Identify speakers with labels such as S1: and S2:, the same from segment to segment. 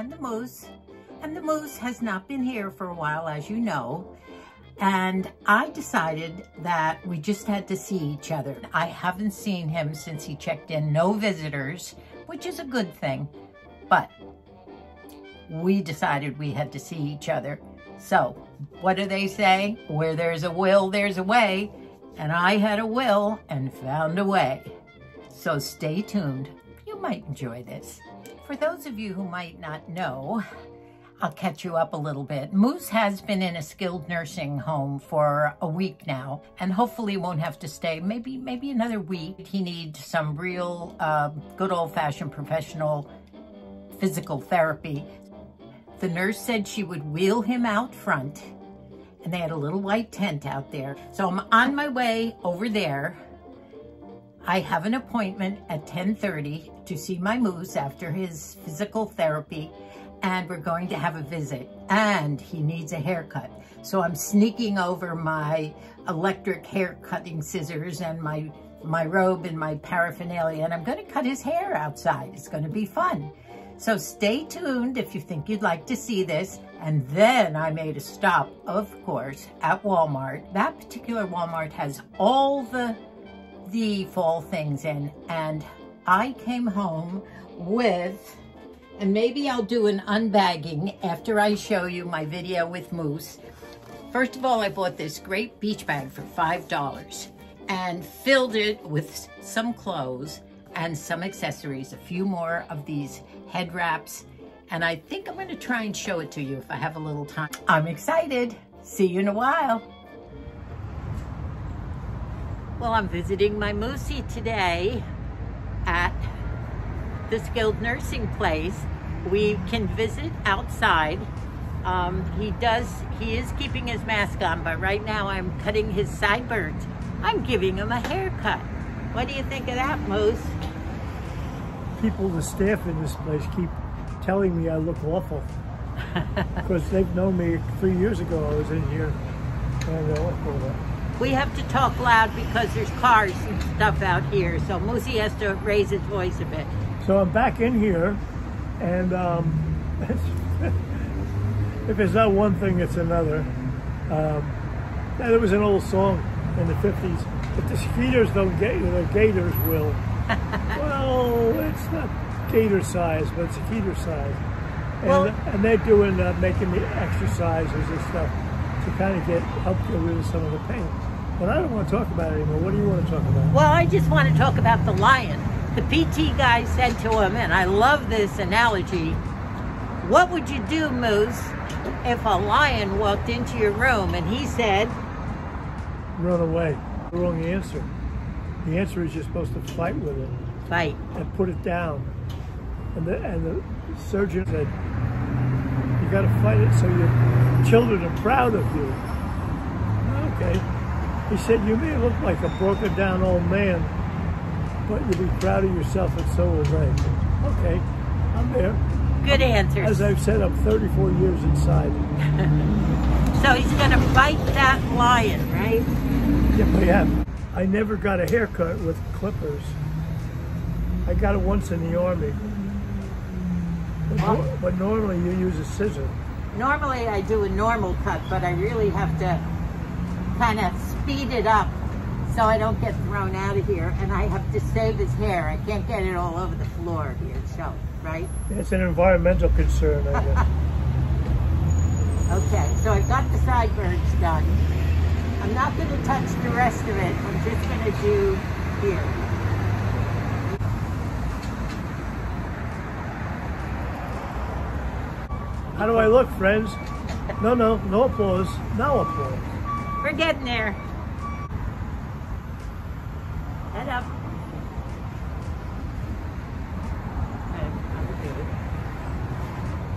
S1: and the Moose. And the Moose has not been here for a while, as you know. And I decided that we just had to see each other. I haven't seen him since he checked in, no visitors, which is a good thing. But we decided we had to see each other. So what do they say? Where there's a will, there's a way. And I had a will and found a way. So stay tuned. You might enjoy this. For those of you who might not know, I'll catch you up a little bit. Moose has been in a skilled nursing home for a week now, and hopefully won't have to stay maybe another week. He needs some real good old-fashioned professional physical therapy. The nurse said she would wheel him out front, and they had a little white tent out there. So I'm on my way over there. I have an appointment at 10:30 to see my Moose after his physical therapy, and we're going to have a visit, and he needs a haircut. So I'm sneaking over my electric hair cutting scissors and my robe and my paraphernalia, and I'm gonna cut his hair outside. It's gonna be fun. So stay tuned if you think you'd like to see this. And then I made a stop, of course, at Walmart. That particular Walmart has all the fall things in, and I came home with, and maybe I'll do an unbagging after I show you my video with Moose. First of all, I bought this great beach bag for $5 and filled it with some clothes and some accessories, a few more of these head wraps, and I think I'm gonna try and show it to you if I have a little time. I'm excited. See you in a while. Well, I'm visiting my Moosey today at the skilled nursing place. We can visit outside. He is keeping his mask on, but right now I'm cutting his sideburns. I'm giving him a haircut. What do you think of that, Moose?
S2: People, the staff in this place keep telling me I look awful. Because they've known me 3 years ago. I was in here and I look all that.
S1: We have to talk loud because there's cars and stuff out here, so Moosey has to raise his voice a bit.
S2: So I'm back in here, and if it's not one thing, it's another. There was an old song in the 50s, but the skeeters don't get you, the gators will. Well, it's not gator size, but it's skeeter size. And they're doing, making the exercises and stuff to kind of help get rid of some of the pain. But I don't want to talk about it anymore. What do you want to talk about? Well,
S1: I just want to talk about the lion. The PT guy said to him, and I love this analogy, what would you do, Moose, if a lion walked into your room? And he said,
S2: run away. The wrong answer. The answer is you're supposed to fight with it.
S1: Fight. And
S2: put it down. And the surgeon said, you got to fight it so your children are proud of you. Okay. He said, you may look like a broken down old man, but you'll be proud of yourself, and so will they. Okay, I'm there.
S1: Good answer.
S2: As I've said, I'm 34 years inside.
S1: So he's going to fight that lion, right?
S2: Yeah. I never got a haircut with clippers. I got it once in the Army. But normally you use a scissor.
S1: Normally I do a normal cut, but I really have to kind of speed it up so I don't get thrown out of here, and I have to save his hair. I can't get it all over the floor here, so, right?
S2: It's an environmental concern, I guess.
S1: Okay, so I got the sideburns done. I'm not going to touch the rest of it. I'm just going to do here.
S2: How do I look, friends? No applause. No applause.
S1: We're getting there. Head up.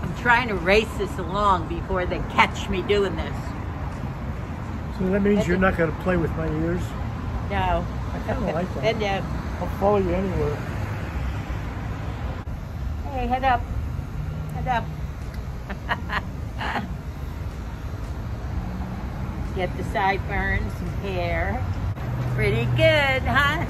S1: I'm trying to race this along before they catch me doing this.
S2: So that means you're not going to play with my ears?
S1: No.
S2: I kind of like that.
S1: Head down.
S2: I'll follow you anywhere.
S1: Hey, head up. Head up. Get the sideburns and hair. Pretty good, huh?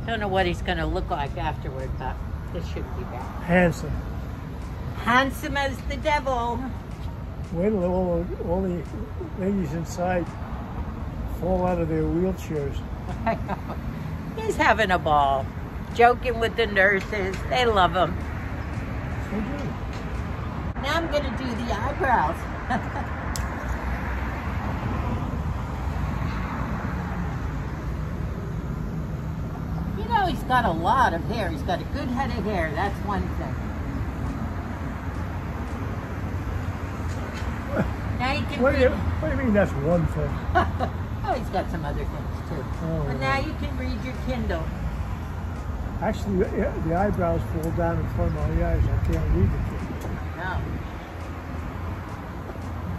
S1: Don't know what he's going to look like afterward, but This should be bad.
S2: Handsome.
S1: Handsome as the devil.
S2: Wait till all the ladies inside fall out of their wheelchairs.
S1: He's having a ball. Joking with the nurses. They love him.
S2: So good.
S1: Now I'm going to do the eyebrows. You know, he's got a lot of hair. He's got a good head of hair. That's one thing. Now you can
S2: What do you mean that's one thing?
S1: Oh, he's got some other things too.
S2: Oh,
S1: But now you can read your Kindle.
S2: Actually, the eyebrows fall down in front of my eyes. I can't read the Kindle.
S1: No.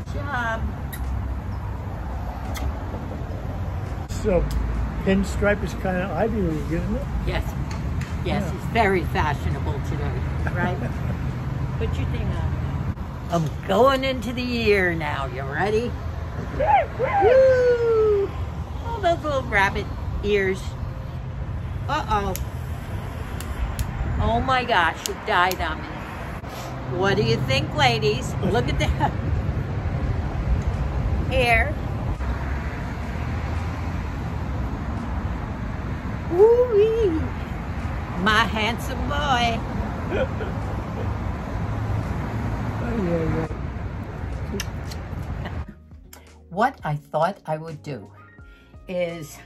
S1: Good job.
S2: So, pinstripe is kind of Ivy League, isn't it?
S1: Yes. Yes,
S2: Yeah.
S1: it's very fashionable today, right? Put your thing on. I'm going into the year now. You ready? Woo! Oh, those little rabbit ears. Uh-oh. Oh my gosh, it died on me. What do you think, ladies? Look at that hair. Woo-wee. My handsome boy.
S2: Yeah.
S1: What I thought I would do is,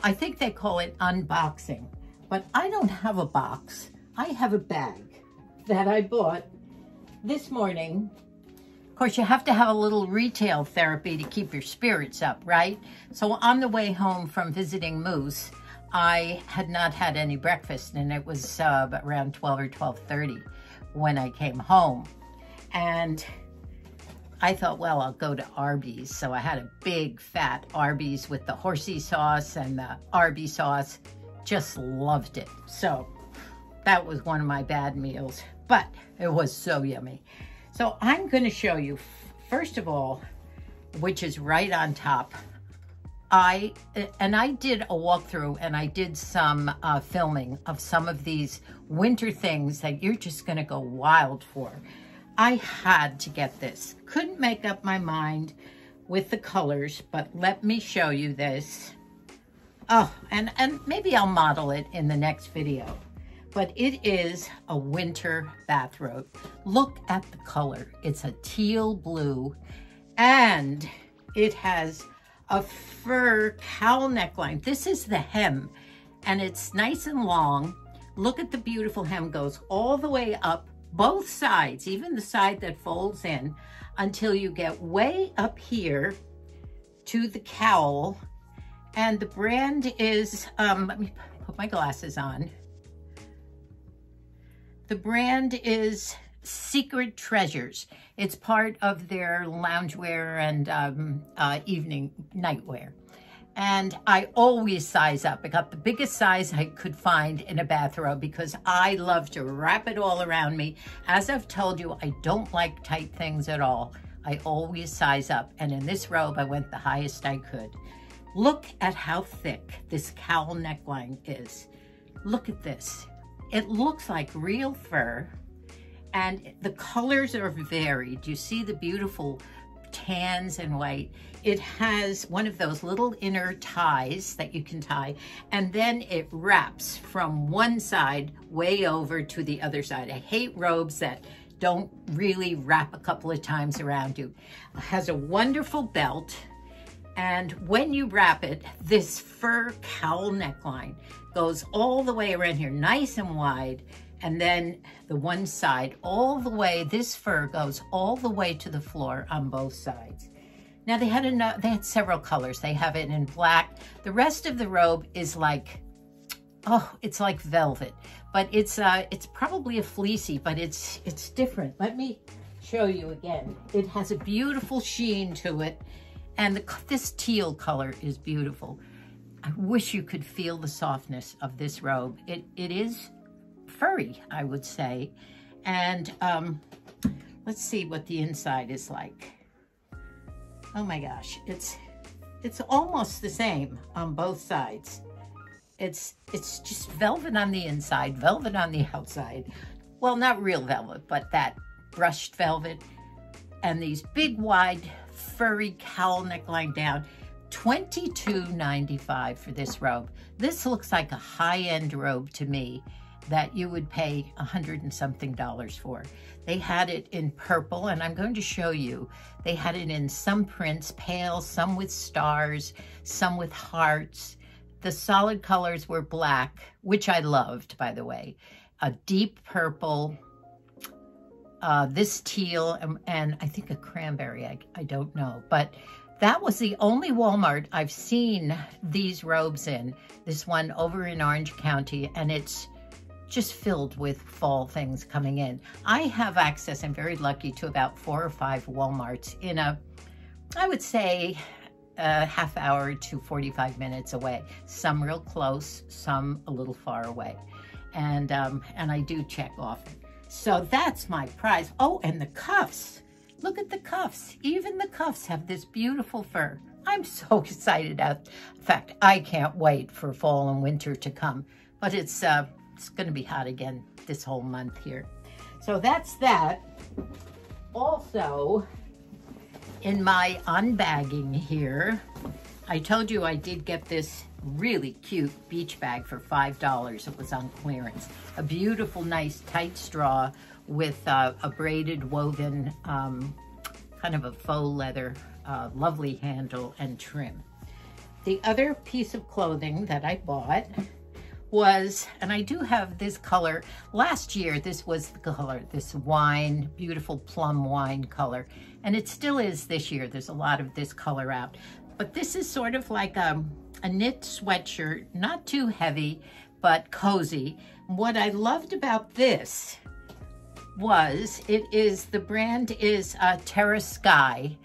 S1: I think they call it unboxing, but I don't have a box. I have a bag that I bought this morning. Of course, you have to have a little retail therapy to keep your spirits up, right? So on the way home from visiting Moose, I had not had any breakfast, and it was around 12 or 12:30 when I came home. And I thought, well, I'll go to Arby's. So I had a big fat Arby's with the horsey sauce and the Arby's sauce. Just loved it. So that was one of my bad meals, but it was so yummy. So I'm going to show you, first of all, which is right on top. I did a walkthrough, and I did some filming of some of these winter things that you're just going to go wild for. I had to get this. Couldn't make up my mind with the colors, but let me show you this. Oh, and maybe I'll model it in the next video. But it is a winter bathrobe. Look at the color. It's a teal blue, and it has a fur cowl neckline. This is the hem, and it's nice and long. Look at the beautiful hem. Goes all the way up both sides, even the side that folds in, until you get way up here to the cowl. And the brand is, let me put my glasses on. The brand is Secret Treasures. It's part of their loungewear and evening nightwear. And I always size up. I got the biggest size I could find in a bathrobe because I love to wrap it all around me. As I've told you, I don't like tight things at all. I always size up. And in this robe, I went the highest I could. Look at how thick this cowl neckline is. Look at this. It looks like real fur, and the colors are varied. You see the beautiful tans and white. It has one of those little inner ties that you can tie, and then it wraps from one side way over to the other side. I hate robes that don't really wrap a couple of times around you. It has a wonderful belt, and when you wrap it, this fur cowl neckline goes all the way around here, nice and wide, and then the one side all the way, this fur goes all the way to the floor on both sides. Now they had several colors. They have it in black. The rest of the robe is like, oh, it's like velvet, but it's probably a fleecy, but it's different. Let me show you again. It has a beautiful sheen to it, and this teal color is beautiful. I wish you could feel the softness of this robe. It is furry, I would say. And let's see what the inside is like. Oh my gosh, it's almost the same on both sides. It's just velvet on the inside, velvet on the outside. Well, not real velvet, but that brushed velvet. And these big, wide, furry cowl neckline down. $22.95 for this robe. This looks like a high-end robe to me that you would pay $100 and something for. They had it in purple, and I'm going to show you. They had it in some prints, pale, some with stars, some with hearts. The solid colors were black, which I loved, by the way. A deep purple, this teal, and I think a cranberry, I don't know. But that was the only Walmart I've seen these robes in. This one over in Orange County, and it's just filled with fall things coming in. I have access, I'm very lucky, to about 4 or 5 Walmarts in a, I would say, a half hour to 45 minutes away. Some real close, some a little far away. And I do check often. So that's my prize. Oh, and the cuffs. Look at the cuffs. Even the cuffs have this beautiful fur. I'm so excited. In fact, I can't wait for fall and winter to come. But it's going to be hot again this whole month here. So that's that. Also, in my unbagging here, I told you I did get this really cute beach bag for $5. It was on clearance. A beautiful, nice, tight straw with a braided woven, kind of a faux leather, lovely handle and trim. The other piece of clothing that I bought was, and I do have this color, last year this was the color, this wine, beautiful plum wine color, and it still is this year. There's a lot of this color out. But this is sort of like a knit sweatshirt, not too heavy, but cozy. What I loved about this was, the brand is Terra Sky,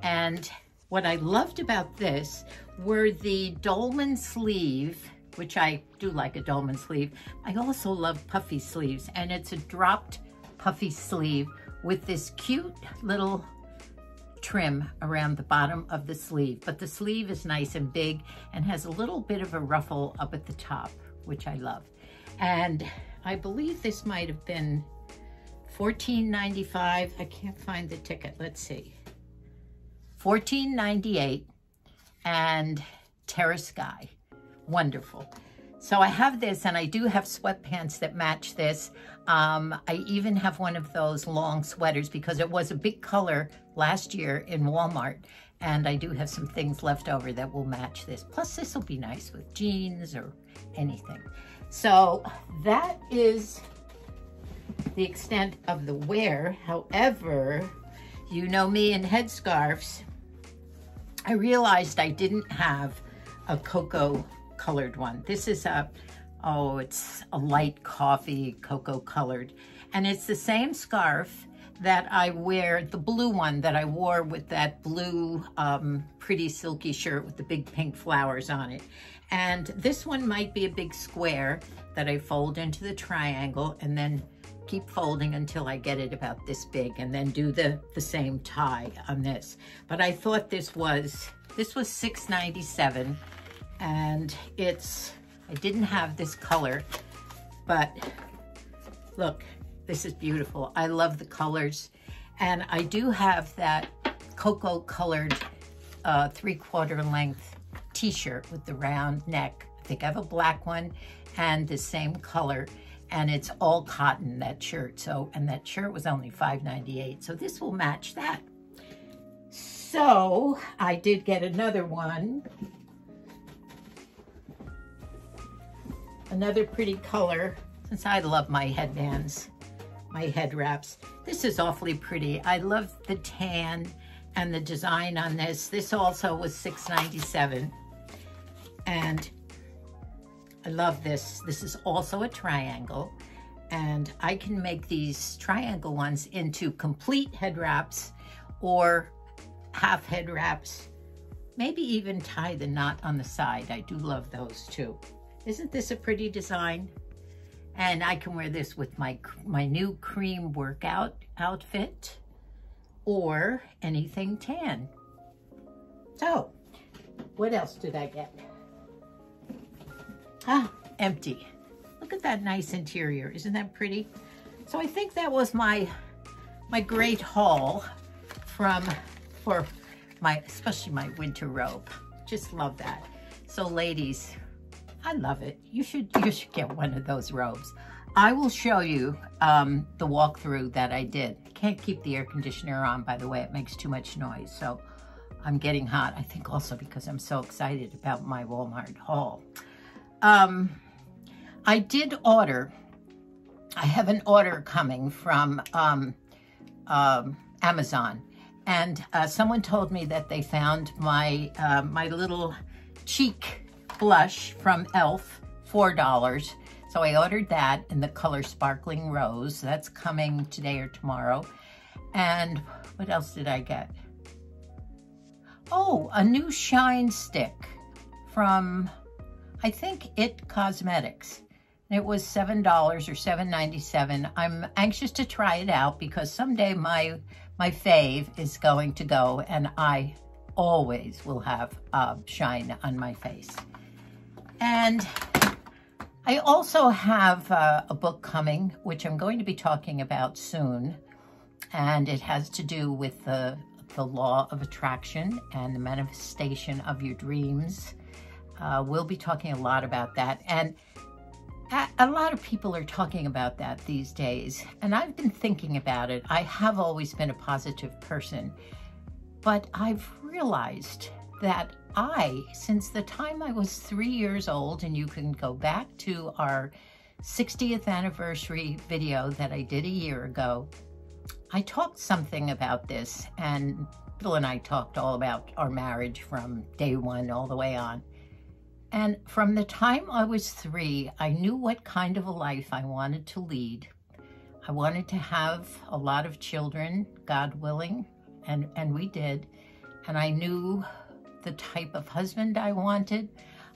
S1: and what I loved about this were the dolman sleeve, which I do like a dolman sleeve. I also love puffy sleeves, and it's a dropped puffy sleeve with this cute little trim around the bottom of the sleeve, but the sleeve is nice and big and has a little bit of a ruffle up at the top, which I love. And I believe this might have been $14.95. I can't find the ticket. Let's see. $14.98 and Terra Sky. Wonderful. So I have this, and I do have sweatpants that match this. I even have one of those long sweaters because it was a big color last year in Walmart, and I do have some things left over that will match this. Plus, this will be nice with jeans or anything. So that is the extent of the wear. However, you know me in headscarves. I realized I didn't have a cocoa colored one. This is it's a light coffee cocoa colored, and it's the same scarf that I wear, the blue one that I wore with that blue pretty silky shirt with the big pink flowers on it. And this one might be a big square that I fold into the triangle and then keep folding until I get it about this big, and then do the same tie on this. But I thought this was $6.97, and I didn't have this color, but look, this is beautiful. I love the colors, and I do have that cocoa colored 3/4 length t-shirt with the round neck. I think I have a black one and the same color, and it's all cotton, that shirt. So, and that shirt was only $5.98, so this will match that. So I did get another one, another pretty color, since I love my headbands, my head wraps. This is awfully pretty. I love the tan and the design on this. This also was $6.97, and I love this. This is also a triangle, and I can make these triangle ones into complete head wraps or half head wraps, maybe even tie the knot on the side. I do love those too. Isn't this a pretty design? And I can wear this with my new cream workout outfit or anything tan. So, what else did I get? Ah, empty. Look at that nice interior. Isn't that pretty? So I think that was my great haul for my, especially my winter robe. Just love that. So ladies, I love it. You should get one of those robes. I will show you the walkthrough that I did. Can't keep the air conditioner on, by the way. It makes too much noise. So I'm getting hot. I think also because I'm so excited about my Walmart haul. I did order. I have an order coming from Amazon. And someone told me that they found my my little cheek blush from e.l.f. $4. So I ordered that in the color Sparkling Rose. That's coming today or tomorrow. And what else did I get? Oh, a new shine stick from, I think, It Cosmetics. It was $7 or $7.97. I'm anxious to try it out because someday my fave is going to go, and I always will have shine on my face. And I also have a book coming, which I'm going to be talking about soon, and it has to do with the law of attraction and the manifestation of your dreams. We'll be talking a lot about that, and a lot of people are talking about that these days, and I've been thinking about it. I have always been a positive person, but I've realized that since the time I was 3 years old, and you can go back to our 60th anniversary video that I did a year ago, I talked something about this, and Bill and I talked all about our marriage from day one all the way on. And from the time I was 3, I knew what kind of a life I wanted to lead. I wanted to have a lot of children, God willing, and we did. And I knew the type of husband I wanted.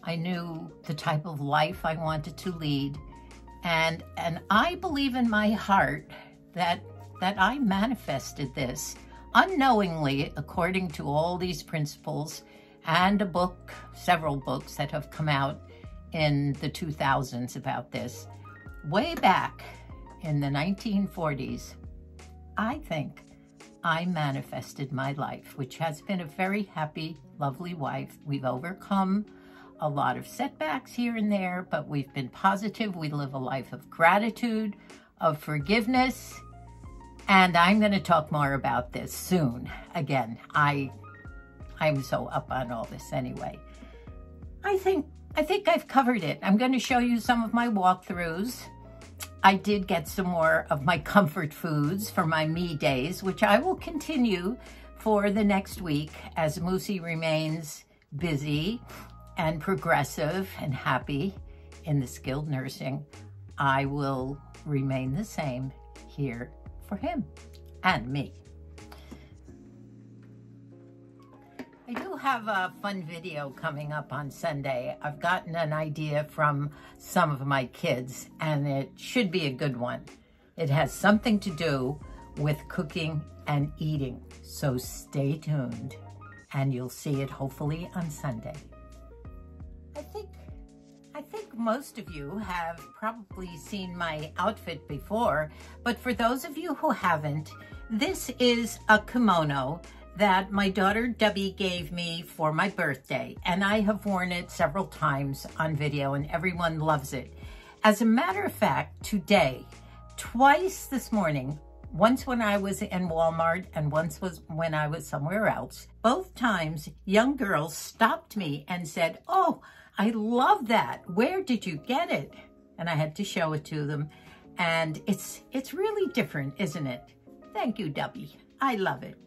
S1: I knew the type of life I wanted to lead. And I believe in my heart that I manifested this unknowingly, according to all these principles, and a book, several books that have come out in the 2000s about this. Way back in the 1940s, I think I manifested my life, which has been a very happy, lovely life. We've overcome a lot of setbacks here and there, but we've been positive. We live a life of gratitude, of forgiveness, and I'm going to talk more about this soon. Again, I'm so up on all this anyway. I think I've covered it. I'm going to show you some of my walkthroughs. I did get some more of my comfort foods for my me days, which I will continue for the next week as Moosey remains busy and progressive and happy in the skilled nursing. I will remain the same here for him and me. I do have a fun video coming up on Sunday. I've gotten an idea from some of my kids, and it should be a good one. It has something to do with cooking and eating, so stay tuned, and you'll see it hopefully on Sunday. I think most of you have probably seen my outfit before, but for those of you who haven't, this is a kimono that my daughter Debbie gave me for my birthday, and I have worn it several times on video, and everyone loves it. As a matter of fact, today, twice this morning, once when I was in Walmart and once was when I was somewhere else, both times young girls stopped me and said, "Oh, I love that. Where did you get it?" And I had to show it to them, and it's really different, isn't it? Thank you, Debbie. I love it.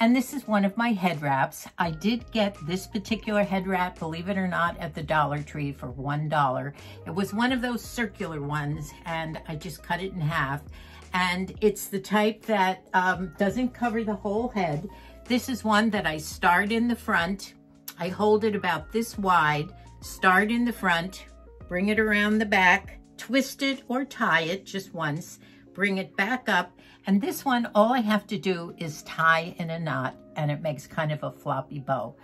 S1: And this is one of my head wraps. I did get this particular head wrap, believe it or not, at the Dollar Tree for $1. It was one of those circular ones, and I just cut it in half. And it's the type that doesn't cover the whole head. This is one that I start in the front. I hold it about this wide, start in the front, bring it around the back, twist it or tie it just once, bring it back up. And this one, all I have to do is tie in a knot, and it makes kind of a floppy bow.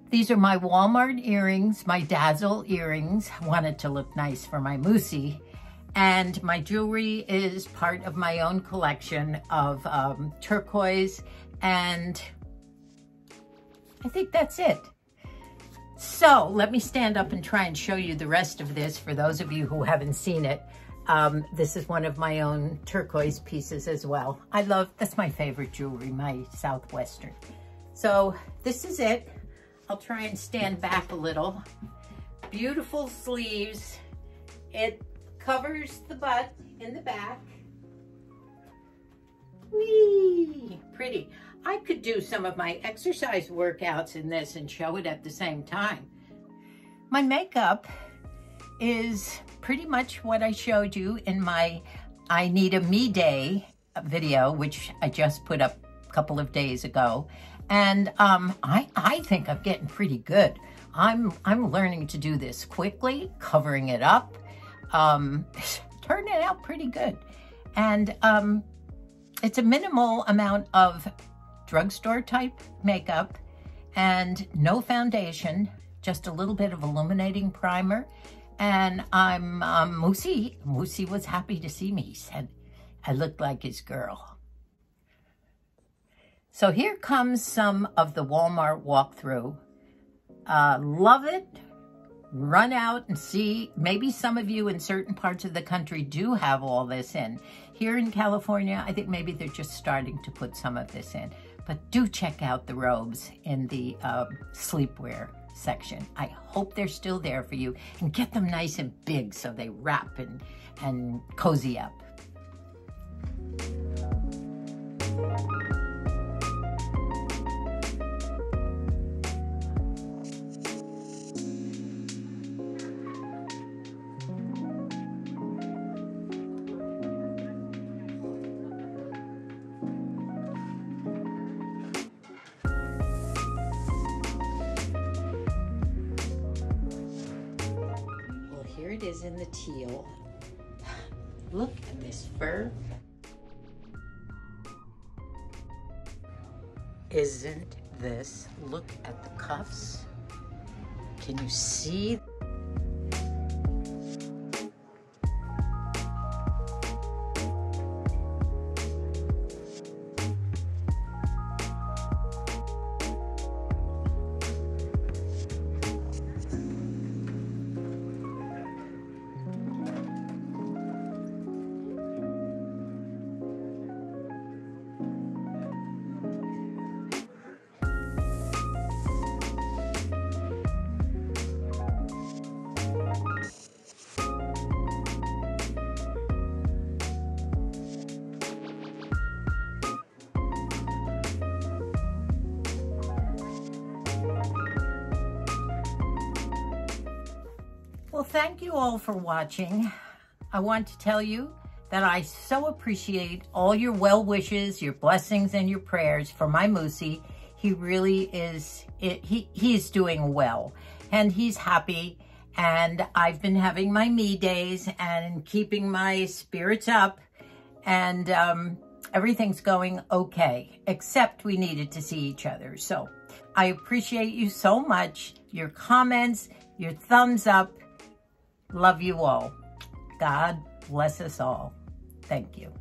S1: These are my Walmart earrings, my Dazzle earrings. I wanted to look nice for my Moosey. And my jewelry is part of my own collection of turquoise, and I think that's it. So let me stand up and try and show you the rest of this for those of you who haven't seen it. This is one of my own turquoise pieces as well. That's my favorite jewelry, my Southwestern. So this is it. I'll try and stand back a little. Beautiful sleeves. It covers the butt in the back. Whee! Pretty. I could do some of my exercise workouts in this and show it at the same time. My makeup is pretty much what I showed you in my I Need a Me Day video, which I just put up a couple of days ago. And I think I'm getting pretty good. I'm learning to do this quickly, covering it up, turning out pretty good. And it's a minimal amount of drugstore type makeup and no foundation, just a little bit of illuminating primer. And Moosey was happy to see me. He said I looked like his girl. So here comes some of the Walmart walkthrough. Love it. Run out and see. Maybe some of you in certain parts of the country do have all this in. Here in California, I think maybe they're just starting to put some of this in. But do check out the robes in the sleepwear section. I hope they're still there for you, and get them nice and big so they wrap and cozy up. Here it is in the teal. Look at this fur. Isn't this? Look at the cuffs. Can you see? Well, thank you all for watching. I want to tell you that I so appreciate all your well wishes, your blessings, and your prayers for my Moosey. He really is, he's doing well, and he's happy. And I've been having my me days and keeping my spirits up, and everything's going okay, except we needed to see each other. So I appreciate you so much, your comments, your thumbs up. Love you all. God bless us all. Thank you.